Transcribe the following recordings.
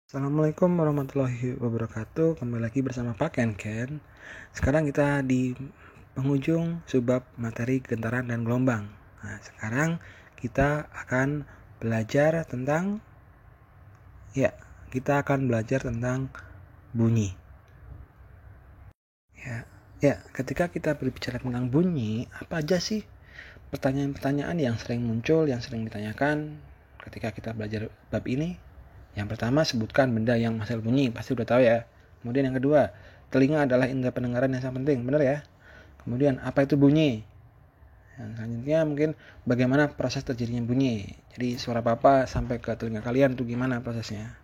Assalamualaikum warahmatullahi wabarakatuh. Kembali lagi bersama Pak Ken. Sekarang kita di penghujung subbab materi gentaran dan gelombang. Nah, sekarang kita akan belajar tentang bunyi. Ketika kita berbicara tentang bunyi, apa aja sih pertanyaan-pertanyaan yang sering muncul, yang sering ditanyakan ketika kita belajar bab ini? Yang pertama, sebutkan benda yang menghasilkan bunyi. Pasti udah tahu ya. Kemudian yang kedua, telinga adalah indera pendengaran yang sangat penting. Benar ya? Kemudian, apa itu bunyi? Yang selanjutnya mungkin bagaimana proses terjadinya bunyi. Jadi suara papa sampai ke telinga kalian itu gimana prosesnya?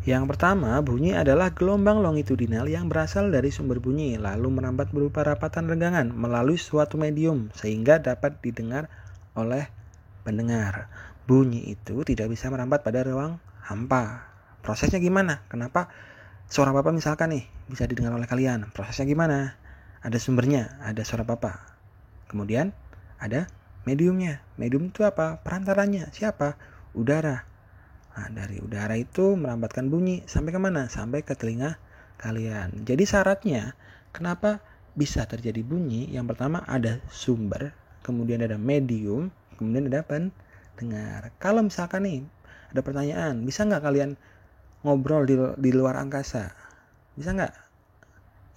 Yang pertama, bunyi adalah gelombang longitudinal yang berasal dari sumber bunyi, lalu merambat berupa rapatan renggangan melalui suatu medium sehingga dapat didengar oleh pendengar. Bunyi itu tidak bisa merambat pada ruang hampa. Prosesnya gimana? Kenapa suara papa misalkan nih bisa didengar oleh kalian? Prosesnya gimana? Ada sumbernya, ada suara papa. Kemudian ada mediumnya. Medium itu apa? Perantaranya. Siapa? Udara. Nah, dari udara itu merambatkan bunyi sampai kemana? Sampai ke telinga kalian. Jadi syaratnya kenapa bisa terjadi bunyi? Yang pertama ada sumber, kemudian ada medium, kemudian ada pendengar. Kalau misalkan nih ada pertanyaan, bisa nggak kalian ngobrol di luar angkasa? Bisa nggak?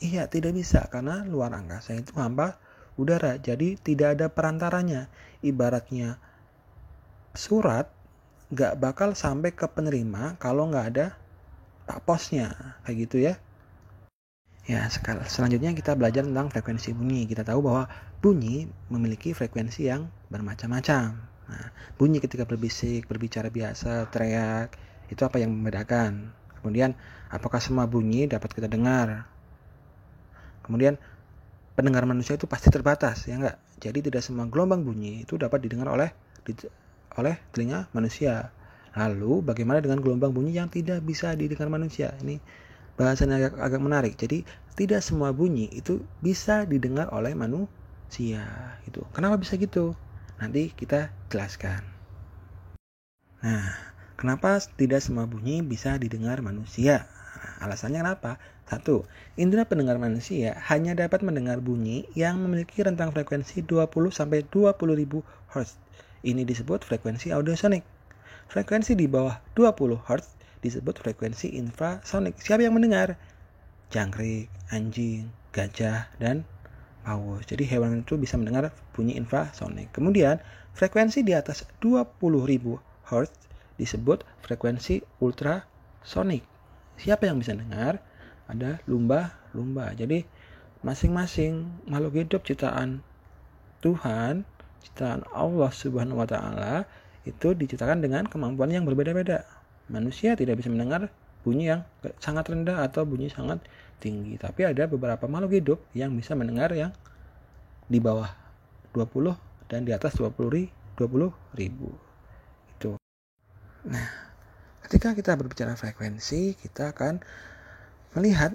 Iya, tidak bisa karena luar angkasa itu hampa udara, jadi tidak ada perantaranya. Ibaratnya surat nggak bakal sampai ke penerima kalau nggak ada pak posnya, kayak gitu ya. Ya, selanjutnya kita belajar tentang frekuensi bunyi. Kita tahu bahwa bunyi memiliki frekuensi yang bermacam-macam. Nah, bunyi ketika berbisik, berbicara biasa, teriak, itu apa yang membedakan? Kemudian, apakah semua bunyi dapat kita dengar? Kemudian, pendengar manusia itu pasti terbatas, ya enggak? Jadi tidak semua gelombang bunyi itu dapat didengar oleh telinga manusia. Lalu, bagaimana dengan gelombang bunyi yang tidak bisa didengar manusia? Ini bahasanya agak menarik. Jadi tidak semua bunyi itu bisa didengar oleh manusia gitu. Kenapa bisa gitu? Nanti kita jelaskan. Nah, kenapa tidak semua bunyi bisa didengar manusia? Alasannya kenapa? 1. Indera pendengar manusia hanya dapat mendengar bunyi yang memiliki rentang frekuensi 20 sampai 20.000 Hz. Ini disebut frekuensi audiosonik. Frekuensi di bawah 20 Hz disebut frekuensi infrasonik. Siapa yang mendengar? Jangkrik, anjing, gajah, dan paus. Jadi hewan itu bisa mendengar bunyi infrasonik. Kemudian frekuensi di atas 20.000 Hz disebut frekuensi ultrasonik. Siapa yang bisa dengar? Ada lumba-lumba. Jadi masing-masing makhluk hidup ciptaan Tuhan, ciptaan Allah Subhanahu wa taala itu diciptakan dengan kemampuan yang berbeda-beda. Manusia tidak bisa mendengar bunyi yang sangat rendah atau bunyi sangat tinggi. Tapi ada beberapa makhluk hidup yang bisa mendengar yang di bawah 20 dan di atas 20 ribu. Itu. Nah, ketika kita berbicara frekuensi, kita akan melihat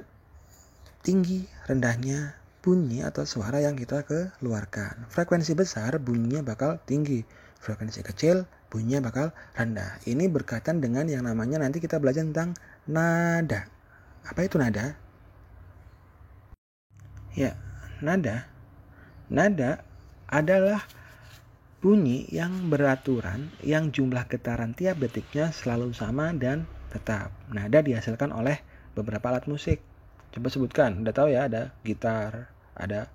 tinggi rendahnya bunyi atau suara yang kita keluarkan. Frekuensi besar bunyinya bakal tinggi. Frekuensi kecil bunyinya bakal rendah. Ini berkaitan dengan yang namanya nanti kita belajar tentang nada. Apa itu nada? Ya, nada. Nada adalah bunyi yang beraturan yang jumlah getaran tiap detiknya selalu sama dan tetap. Nada dihasilkan oleh beberapa alat musik. Coba sebutkan. Udah tahu ya, ada gitar, ada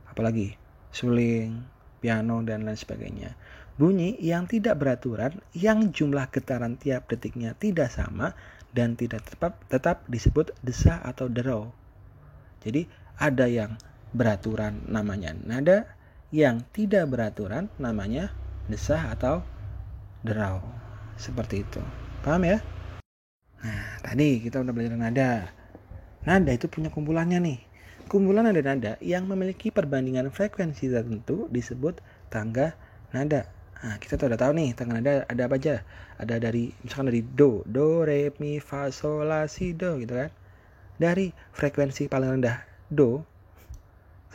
apa lagi? Suling, piano, dan lain sebagainya. Bunyi yang tidak beraturan, yang jumlah getaran tiap detiknya tidak sama dan tidak tetap disebut desah atau derau. Jadi ada yang beraturan namanya nada, yang tidak beraturan namanya desah atau derau. Seperti itu. Paham ya? Nah, tadi kita udah belajar nada. Nada itu punya kumpulannya nih. Kumpulan nada-nada yang memiliki perbandingan frekuensi tertentu disebut tangga nada. Nah, kita udah tahu nih tangga nada ada apa aja. Ada dari misalkan dari do, re, mi, fa, sol, la, si, do gitu kan. Dari frekuensi paling rendah do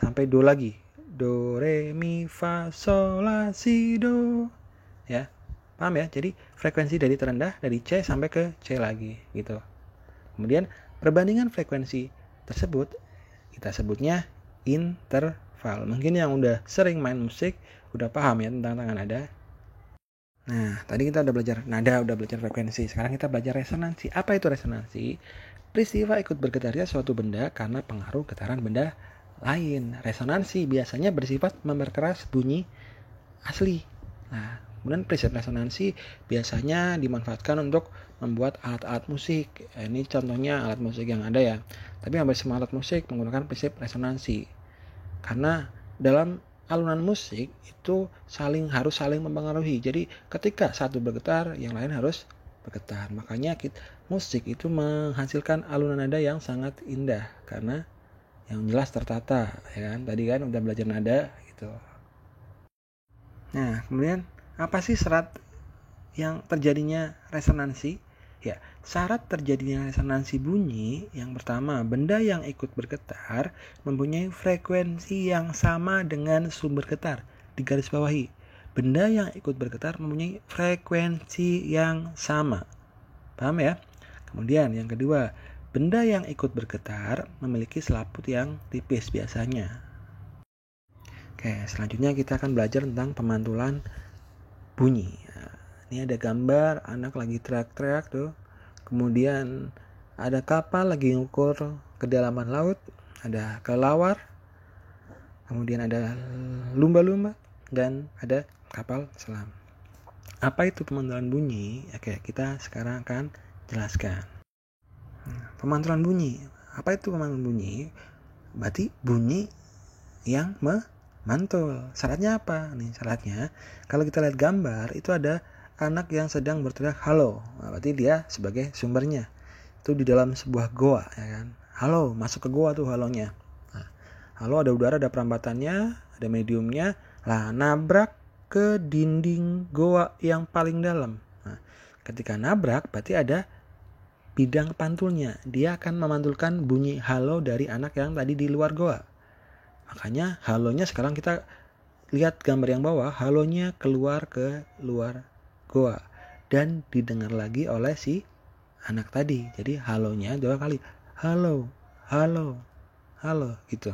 sampai do lagi. Do, re, mi, fa, sol, la, si, do. Ya. Paham ya? Jadi frekuensi dari terendah dari C sampai ke C lagi gitu. Kemudian perbandingan frekuensi tersebut kita sebutnya interval. Mungkin yang udah sering main musik udah paham ya tentang nada. Nah, tadi kita udah belajar nada, udah belajar frekuensi. Sekarang kita belajar resonansi. Apa itu resonansi? Peristiwa ikut bergetarnya suatu benda karena pengaruh getaran benda lain. Resonansi biasanya bersifat memperkeras bunyi asli. Nah, kemudian prinsip resonansi biasanya dimanfaatkan untuk membuat alat-alat musik. Ini contohnya alat musik yang ada ya. Tapi hampir semua alat musik menggunakan prinsip resonansi. Karena dalam alunan musik itu harus saling mempengaruhi. Jadi ketika satu bergetar, yang lain harus bergetar. Makanya musik itu menghasilkan alunan nada yang sangat indah karena yang jelas tertata, ya kan? Tadi kan udah belajar nada gitu. Nah, kemudian apa sih syarat yang terjadinya resonansi? Ya, syarat terjadinya resonansi bunyi yang pertama, benda yang ikut bergetar mempunyai frekuensi yang sama dengan sumber getar. Digarisbawahi, benda yang ikut bergetar mempunyai frekuensi yang sama. Paham ya? Kemudian yang kedua, benda yang ikut bergetar memiliki selaput yang tipis biasanya. Oke, selanjutnya kita akan belajar tentang pemantulan bunyi. Ini ada gambar anak lagi teriak-teriak tuh. Kemudian ada kapal lagi ngukur kedalaman laut, ada kelelawar, kemudian ada lumba-lumba, dan ada kapal selam. Apa itu pemantulan bunyi? Oke, kita sekarang akan jelaskan. Pemantulan bunyi. Apa itu pemantulan bunyi? Berarti bunyi yang memantul. Syaratnya apa? Nih syaratnya, kalau kita lihat gambar itu ada anak yang sedang berteriak halo. Nah, berarti dia sebagai sumbernya. Itu di dalam sebuah goa, ya kan? Halo, masuk ke goa tuh halonya. Nah, halo ada udara, ada perambatannya, ada mediumnya. Lah, nabrak ke dinding goa yang paling dalam. Nah, ketika nabrak berarti ada bidang pantulnya. Dia akan memantulkan bunyi halo dari anak yang tadi di luar goa. Makanya halonya sekarang kita lihat gambar yang bawah, halonya keluar ke luar goa dan didengar lagi oleh si anak tadi. Jadi halonya 2 kali. Halo, halo, halo gitu.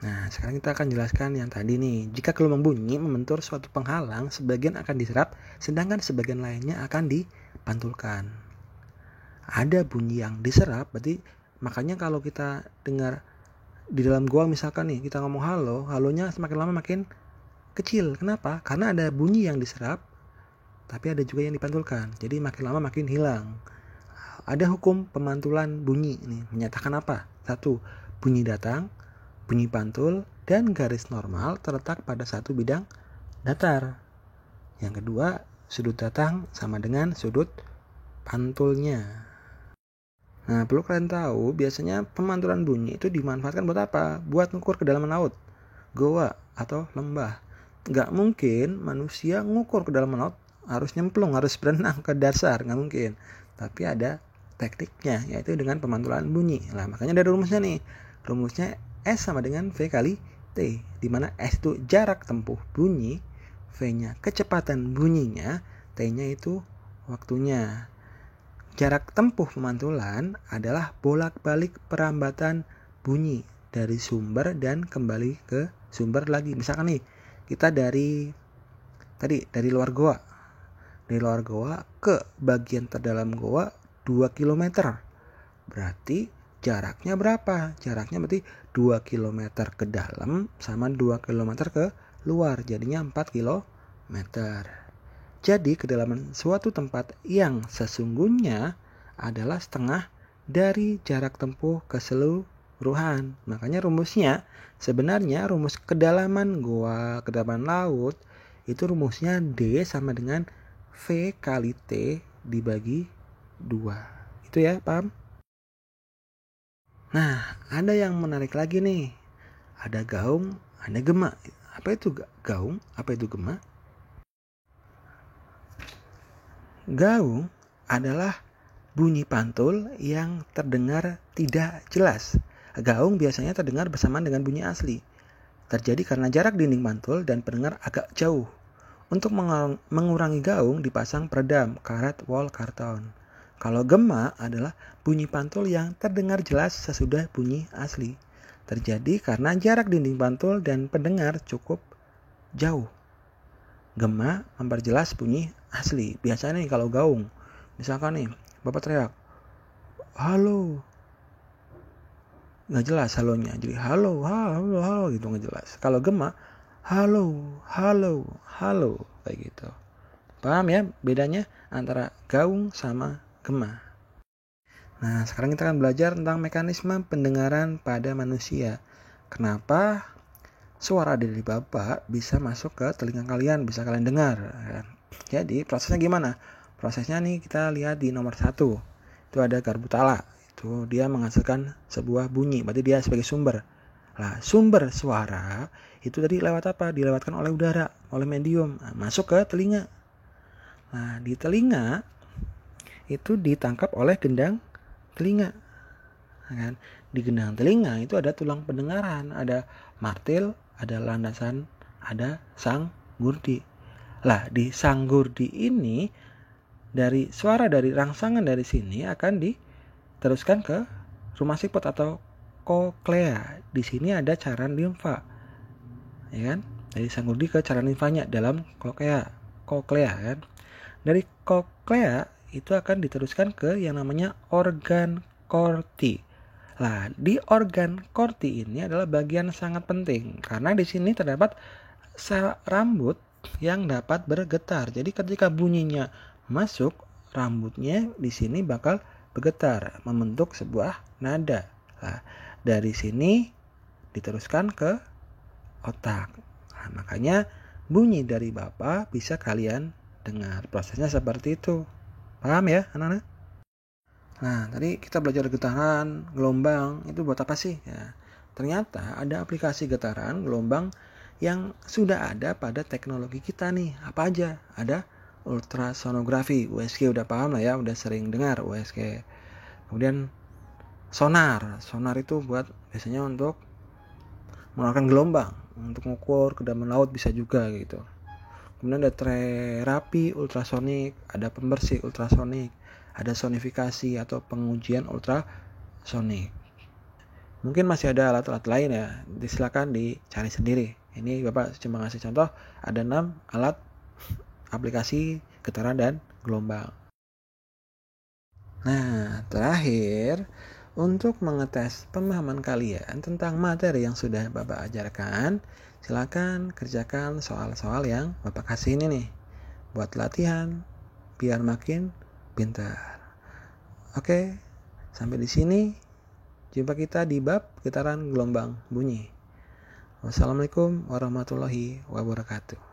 Nah, sekarang kita akan jelaskan yang tadi nih. Jika gelombang bunyi membentur suatu penghalang, sebagian akan diserap, sedangkan sebagian lainnya akan dipantulkan. Ada bunyi yang diserap, berarti makanya kalau kita dengar di dalam goa misalkan nih, kita ngomong halo, halonya semakin lama makin kecil. Kenapa? Karena ada bunyi yang diserap, tapi ada juga yang dipantulkan. Jadi makin lama makin hilang. Ada hukum pemantulan bunyi nih, menyatakan apa? 1. Bunyi datang, bunyi pantul, dan garis normal terletak pada satu bidang datar. Yang kedua, sudut datang sama dengan sudut pantulnya. Nah, perlu kalian tahu, biasanya pemantulan bunyi itu dimanfaatkan buat apa? Buat ngukur kedalaman laut, goa, atau lembah. Gak mungkin manusia ngukur kedalaman laut harus nyemplung, harus berenang ke dasar, gak mungkin. Tapi ada tekniknya, yaitu dengan pemantulan bunyi. Nah, makanya ada rumusnya nih. Rumusnya S sama dengan V kali T, di mana S itu jarak tempuh bunyi, V-nya kecepatan bunyinya, T-nya itu waktunya. Jarak tempuh pemantulan adalah bolak-balik perambatan bunyi dari sumber dan kembali ke sumber lagi. Misalkan nih, kita dari luar goa. Dari luar goa ke bagian terdalam goa 2 km. Berarti jaraknya berapa? Jaraknya berarti 2 km ke dalam sama 2 km ke luar. Jadinya 4 km. Jadi kedalaman suatu tempat yang sesungguhnya adalah setengah dari jarak tempuh keseluruhan. Makanya rumusnya sebenarnya rumus kedalaman goa, kedalaman laut itu rumusnya D sama dengan V kali T dibagi 2. Itu ya, paham? Nah, ada yang menarik lagi nih. Ada gaung, ada gema. Apa itu gaung? Apa itu gema? Gaung adalah bunyi pantul yang terdengar tidak jelas. Gaung biasanya terdengar bersamaan dengan bunyi asli. Terjadi karena jarak dinding pantul dan pendengar agak jauh. Untuk mengurangi gaung dipasang peredam, karet, wall, karton. Kalau gema adalah bunyi pantul yang terdengar jelas sesudah bunyi asli. Terjadi karena jarak dinding pantul dan pendengar cukup jauh. Gema memperjelas bunyi asli. Biasanya nih kalau gaung, misalkan nih Bapak teriak, halo, nggak jelas halonya, jadi halo, halo, halo gitu nggak jelas. Kalau gema, halo, halo, halo, kayak gitu. Paham ya bedanya antara gaung sama gema? Nah, sekarang kita akan belajar tentang mekanisme pendengaran pada manusia. Kenapa suara dari Bapak bisa masuk ke telinga kalian, bisa kalian dengar. Jadi prosesnya gimana? Prosesnya nih kita lihat di nomor 1. Itu ada garbu tala. Itu dia menghasilkan sebuah bunyi, berarti dia sebagai sumber. Nah, sumber suara itu tadi lewat apa? Dilewatkan oleh udara, oleh medium, masuk ke telinga. Nah, di telinga itu ditangkap oleh gendang telinga. Kan? Di gendang telinga itu ada tulang pendengaran, ada martil, ada landasan, ada sang gurdi. Lah, di sang gurdi ini dari suara dari rangsangan dari sini akan diteruskan ke rumah siput atau koklea. Di sini ada cairan limfa. Ya kan? Dari sang gurdi ke cairan limfanya dalam koklea kan. Dari koklea itu akan diteruskan ke yang namanya organ korti. Nah, di organ korti ini adalah bagian sangat penting karena di sini terdapat sel rambut yang dapat bergetar. Jadi ketika bunyinya masuk, rambutnya di sini bakal bergetar, membentuk sebuah nada. Nah, dari sini diteruskan ke otak. Nah, makanya bunyi dari Bapak bisa kalian dengar. Prosesnya seperti itu. Paham ya anak-anak? Nah, tadi kita belajar getaran, gelombang, itu buat apa sih? Ya, ternyata ada aplikasi getaran, gelombang yang sudah ada pada teknologi kita nih. Apa aja? Ada ultrasonografi, USG udah paham lah ya, udah sering dengar USG. Kemudian sonar itu buat biasanya untuk mengeluarkan gelombang, untuk mengukur kedalaman laut bisa juga gitu. Kemudian ada terapi ultrasonik, ada pembersih ultrasonik, ada sonifikasi atau pengujian ultrasonik. Mungkin masih ada alat-alat lain ya, silakan dicari sendiri. Ini Bapak cuma ngasih contoh, ada 6 alat aplikasi getaran dan gelombang. Nah, terakhir, untuk mengetes pemahaman kalian tentang materi yang sudah Bapak ajarkan, silakan kerjakan soal-soal yang Bapak kasih ini nih, buat latihan biar makin pintar. Oke, sampai di sini. Jumpa kita di bab getaran gelombang bunyi. Wassalamualaikum warahmatullahi wabarakatuh.